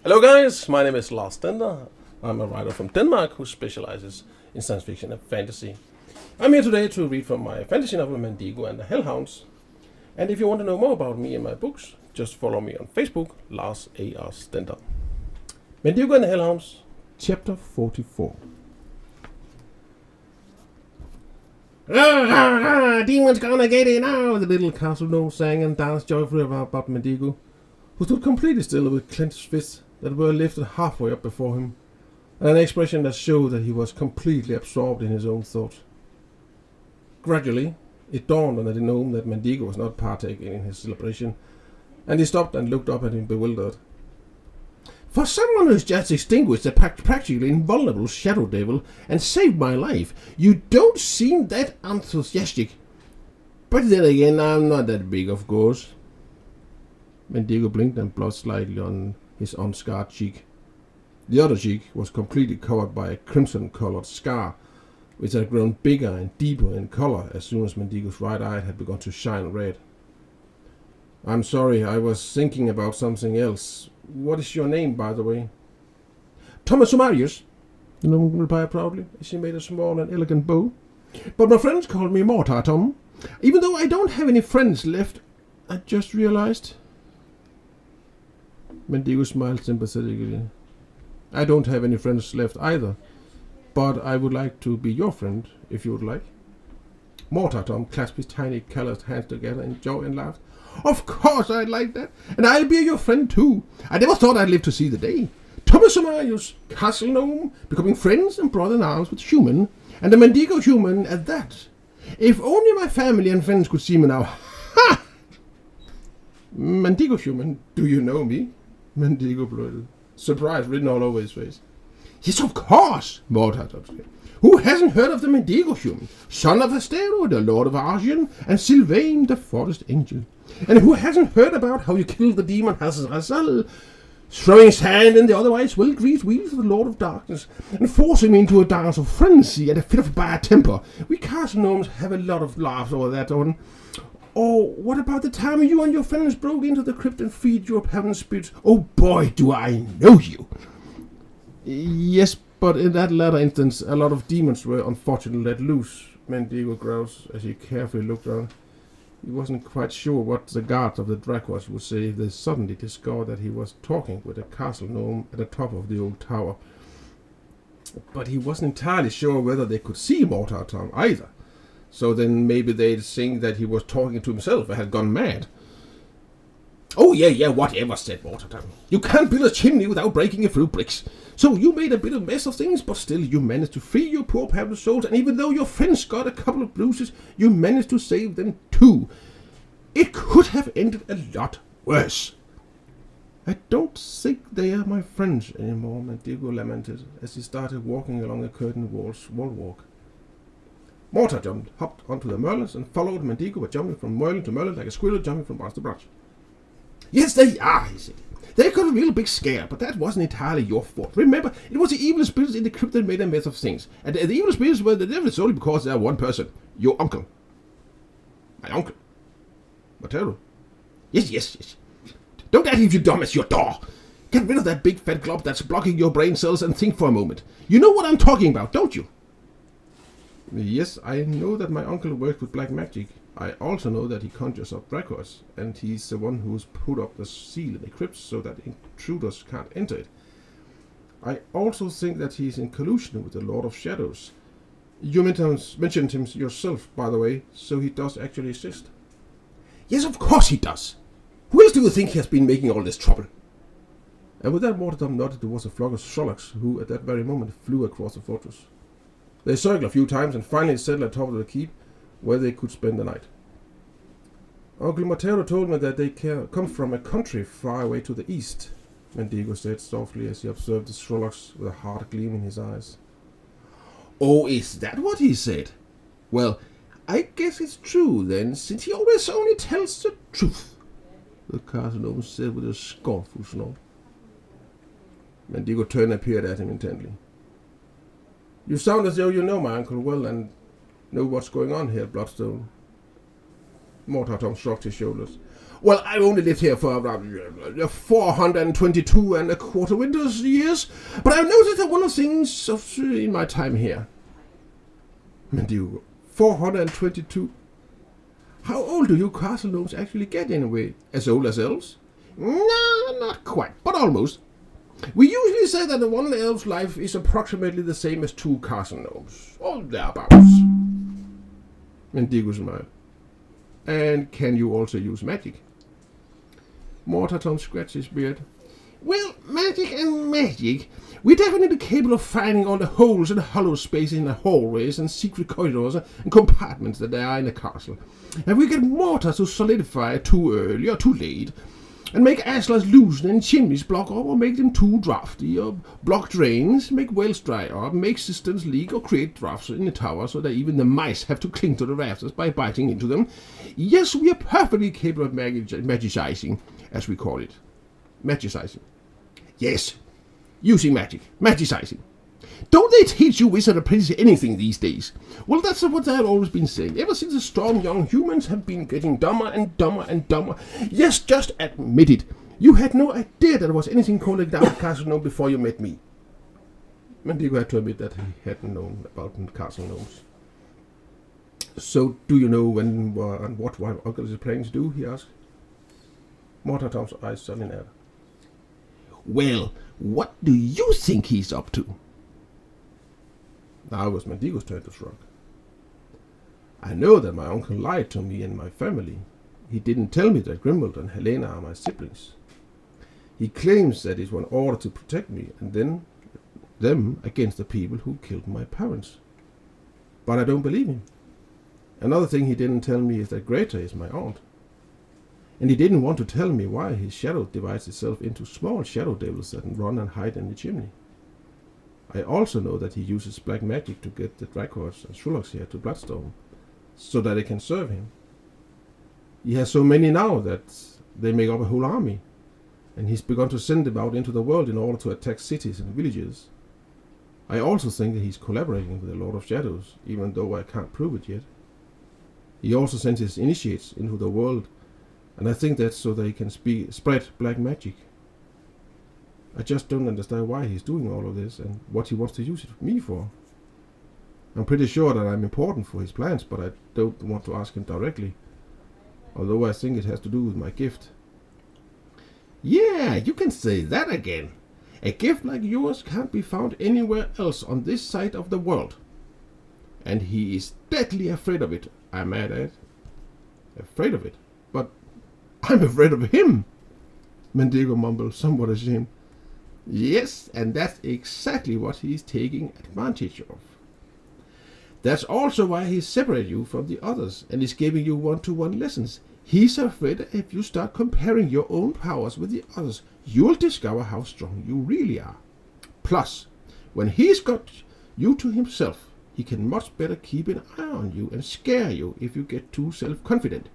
Hello guys, my name is Lars Stender. I'm a writer from Denmark who specializes in science fiction and fantasy. I'm here today to read from my fantasy novel Madigo and the Hounds. And if you want to know more about me and my books, just follow me on Facebook, Lars A.R. Stender. Madigo and the Hounds, Chapter 44. Demons gonna get it now! The little castle gnome sang and danced joyfully about Madigo, who stood completely still with clenched fists that were lifted halfway up before him, and an expression that showed that he was completely absorbed in his own thoughts. Gradually, it dawned on the gnome that Madigo was not partaking in his celebration, and he stopped and looked up at him bewildered. For someone who's just extinguished a practically invulnerable shadow devil and saved my life, you don't seem that enthusiastic. But then again, I'm not that big, of course. Madigo blinked and blushed slightly on his unscarred cheek. The other cheek was completely covered by a crimson-colored scar, which had grown bigger and deeper in color as soon as Madigo's right eye had begun to shine red. I'm sorry, I was thinking about something else. What is your name, by the way? Thomas Sumarius, the gnome replied proudly, as he made a small and elegant bow. But my friends call me Mortar Tom. Even though I don't have any friends left, I just realized. Madigo smiled sympathetically. I don't have any friends left either, but I would like to be your friend, if you would like. Mortar Tom clasped his tiny calloused hands together in joy and laughed. Of course I'd like that, and I'll be your friend too. I never thought I'd live to see the day. Thomas and Marius, castle gnome, becoming friends and brother in arms with human, and a Madigo human at that. If only my family and friends could see me now. Ha! Madigo human, do you know me? Madigo blurted, surprise written all over his face. Yes, of course, Mortar said. Who hasn't heard of the Madigo human, son of Astero, the lord of Argent, and Sylvain, the forest angel? And who hasn't heard about how you killed the demon Hazazal, throwing his hand in the otherwise well-greased wheels of the Lord of Darkness, and forcing me into a dance of frenzy and a fit of bad temper? We castle gnomes have a lot of laughs over that one. Or what about the time you and your friends broke into the crypt and freed your heaven spirits? Oh boy, do I know you! Yes, but in that latter instance, a lot of demons were unfortunately let loose, Madigo growled as he carefully looked around. He wasn't quite sure what the guards of the Dracos would say if they suddenly discovered that he was talking with a castle gnome at the top of the old tower. But he wasn't entirely sure whether they could see Mortar Tom either. So then maybe they'd think that he was talking to himself and had gone mad. Oh yeah, whatever, said Mortar Tom. You can't build a chimney without breaking it through bricks. So you made a bit of mess of things, but still you managed to free your poor parents' souls, and even though your friends got a couple of bruises, you managed to save them too. It could have ended a lot worse. I don't think they are my friends anymore, Madigo lamented, as he started walking along the curtained wall walk. Mortar hopped onto the Merlins and followed Madigo by jumping from Merlin to Merlin like a squirrel jumping from branch to branch. Yes, they are, he said. They got a real big scare, but that wasn't entirely your fault. Remember, it was the evil spirits in the crypt that made a mess of things. And the evil spirits were the devil solely because they are one person. Your uncle. My uncle. Matero. Yes. Don't let him, you dumb as your door. Get rid of that big fat glob that's blocking your brain cells and think for a moment. You know what I'm talking about, don't you? Yes, I know that my uncle worked with black magic. I also know that he conjures up Dracos, and he's the one who's put up the seal in the crypt so that intruders can't enter it. I also think that he's in collusion with the Lord of Shadows. You mentioned him yourself, by the way, so he does actually exist. Yes, of course he does. Who else do you think has been making all this trouble? And with that, Mortar nodded towards a flock of Sherlocks, who at that very moment flew across the fortress. They circled a few times and finally settled at the top of the keep, where they could spend the night. Uncle Matero told me that they come from a country far away to the east, Madigo said softly as he observed the Sherlocks with a hard gleam in his eyes. Oh, is that what he said? Well, I guess it's true then, since he always only tells the truth, the castle gnome said with a scornful snort. Madigo turned and peered at him intently. You sound as though you know my uncle well and know what's going on here, Bloodstone. Mortar Tom shrugged his shoulders. Well, I've only lived here for about 422 and a quarter winters years, but I've noticed that one of the things in my time here. Madigo, 422. How old do you castle gnomes actually get anyway? As old as elves? No, not quite, but almost. We usually say that one elf's life is approximately the same as 2 castle gnomes, or thereabouts. Madigo smiled. And can you also use magic? Mortarton scratched his beard. Well, magic and magic. We're definitely capable of finding all the holes and hollow spaces in the hallways and secret corridors and compartments that there are in the castle. And we get mortars to solidify too early or too late, and make ashlas loosen and chimneys block up or make them too drafty, or block drains, make wells dry up, make cisterns leak or create drafts in the tower so that even the mice have to cling to the rafters by biting into them. Yes, we are perfectly capable of magicizing, as we call it. Magicizing. Yes, using magic. Magicizing. Don't they teach you wizard apprentices anything these days? Well, that's what I've always been saying. Ever since the strong young humans have been getting dumber and dumber and dumber. Yes, just admit it. You had no idea there was anything called a dark castle gnome before you met me. Madigo had to admit that he hadn't known about castle gnomes. So, do you know when and what my uncle is planning to do? He asked. Mortarton's eyes suddenly narrowed. Well, what do you think he's up to? Now it was Madigo's turn to shrug. I know that my uncle lied to me and my family. He didn't tell me that Grimwald and Helena are my siblings. He claims that it was in order to protect me and then them against the people who killed my parents. But I don't believe him. Another thing he didn't tell me is that Greta is my aunt. And he didn't want to tell me why his shadow divides itself into small shadow devils that run and hide in the chimney. I also know that he uses black magic to get the Dracoids and Shrulocks here to Bloodstone, so that they can serve him. He has so many now that they make up a whole army, and he's begun to send them out into the world in order to attack cities and villages. I also think that he's collaborating with the Lord of Shadows, even though I can't prove it yet. He also sends his initiates into the world, and I think that's so that he can spread black magic. I just don't understand why he's doing all of this and what he wants to use me for. I'm pretty sure that I'm important for his plans, but I don't want to ask him directly, although I think it has to do with my gift. Yeah, you can say that again. A gift like yours can't be found anywhere else on this side of the world. And he is deadly afraid of it, I might add. Afraid of it? But I'm afraid of him, Madigo mumbled, somewhat ashamed. Yes, and that's exactly what he's taking advantage of. That's also why he separated you from the others and is giving you one-to-one lessons. He's afraid that if you start comparing your own powers with the others, you'll discover how strong you really are. Plus, when he's got you to himself, he can much better keep an eye on you and scare you if you get too self-confident.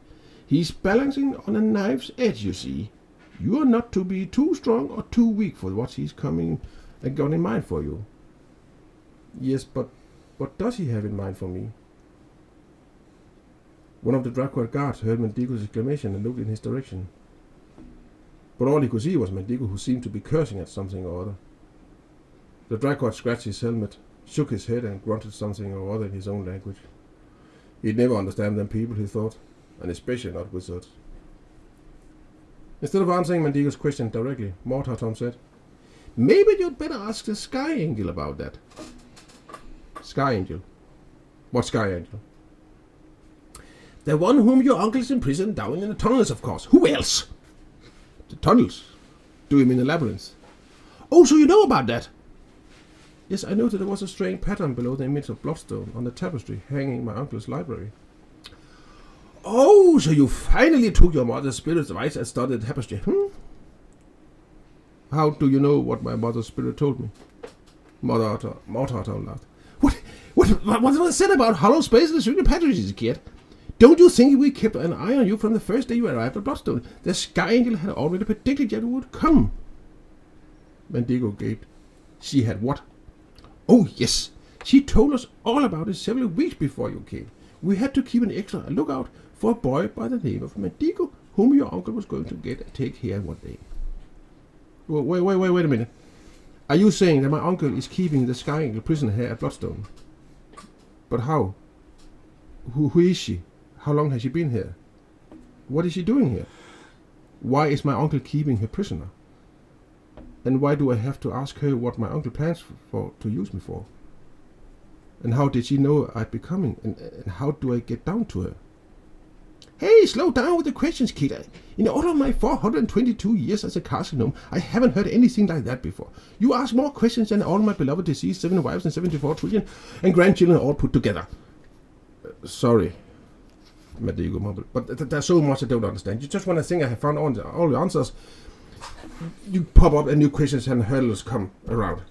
He's balancing on a knife's edge, you see. You are not to be too strong or too weak for what he's coming and got in mind for you. Yes, but what does he have in mind for me? One of the Dracoid guards heard Madigo's exclamation and looked in his direction. But all he could see was Madigo, who seemed to be cursing at something or other. The Dracoid scratched his helmet, shook his head and grunted something or other in his own language. He'd never understand them people, he thought, and especially not wizards. Instead of answering Madigo's question directly, Mortarton said, Maybe you'd better ask the Sky Angel about that. Sky Angel? What Sky Angel? The one whom your uncle is imprisoned down in the tunnels, of course. Who else? The tunnels? Do you mean the labyrinth? Oh, so you know about that? Yes, I noted there was a strange pattern below the image of Bloodstone on the tapestry hanging in my uncle's library. Oh, so you finally took your mother's spirit's advice and studied the tapestry, How do you know what my mother's spirit told me? Mortarton laughed. What was said about hollow space in the secret passages, kid? Don't you think we kept an eye on you from the first day you arrived at Bloodstone? The Sky Angel had already predicted that you would come. Madigo gaped. She had what? Oh, yes. She told us all about it several weeks before you came. We had to keep an extra lookout for a boy by the name of Madigo, whom your uncle was going to take here one day. Wait a minute. Are you saying that my uncle is keeping the Sky Eagle prisoner here at Bloodstone? But how? Who is she? How long has she been here? What is she doing here? Why is my uncle keeping her prisoner? And why do I have to ask her what my uncle plans to use me for? And how did she know I'd be coming? And how do I get down to her? Hey, slow down with the questions, kid. In all of my 422 years as a castle gnome, I haven't heard anything like that before. You ask more questions than all my beloved deceased 7 wives and 74 children and grandchildren all put together. Sorry, Madigo mumbled, but there's so much I don't understand. You just want to think I have found all the answers. You pop up and new questions and hurdles come around.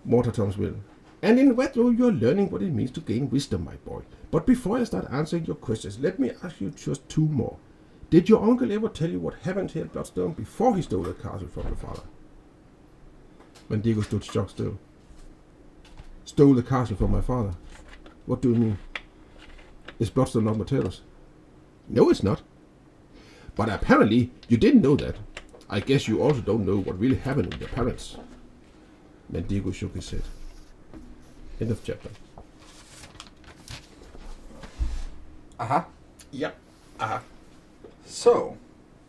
Mortar Tom's will. And in that way you're learning what it means to gain wisdom, my boy. But before I start answering your questions, let me ask you just 2 more. Did your uncle ever tell you what happened here at Bloodstone before he stole the castle from your father? Madigo stood shocked still. Stole the castle from my father? What do you mean? Is Bloodstone not Materos? No, it's not. But apparently you didn't know that. I guess you also don't know what really happened with your parents. Madigo shook his head. End of chapter. Uh-huh. Yep. Uh-huh. So,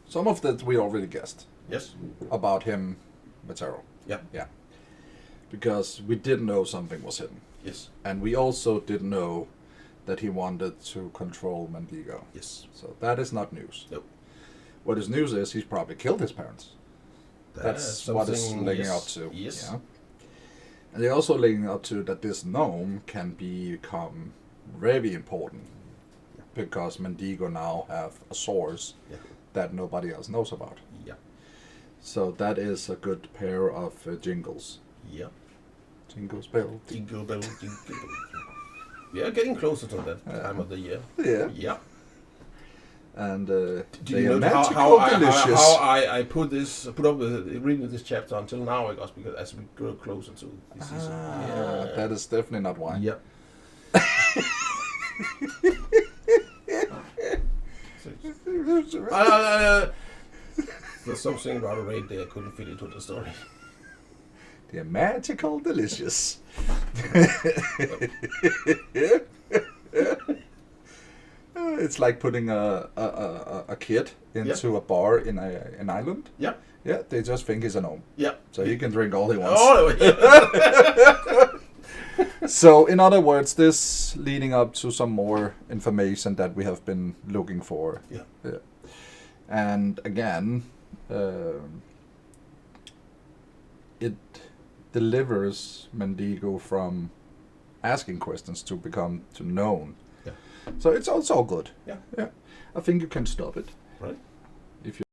some of that we already guessed. Yes. About him, Matero. Yep. Yeah. Because we did know something was hidden. Yes. And we also did know that he wanted to control Madigo. Yes. So that is not news. Nope. What is news is he's probably killed his parents. That's what it's leading up to. Yes. Yeah. And they're also leading up to that this gnome can become very important. Because Madigo now have a source that nobody else knows about. Yeah. So that is a good pair of jingles. Yeah. Jingles bell. Jingle bell, jingle bell. We are getting closer to that time of the year. Yeah. Yeah. And Do they you are know magical delicious. how I put up with reading this chapter until now, I guess, because as we grow closer to this season. Yeah. That is definitely not why. Yep. There's something about a raid there I couldn't fit into the story. They're magical delicious. It's like putting a kid into a bar in an island. Yep. Yeah, they just think he's a gnome. Yep. So he can drink all he wants. Oh, So, in other words, this leading up to some more information that we have been looking for. Yeah. And again, it delivers Madigo from asking questions to become to known. Yeah. So it's also good. Yeah. Yeah. I think you can stop it. Right.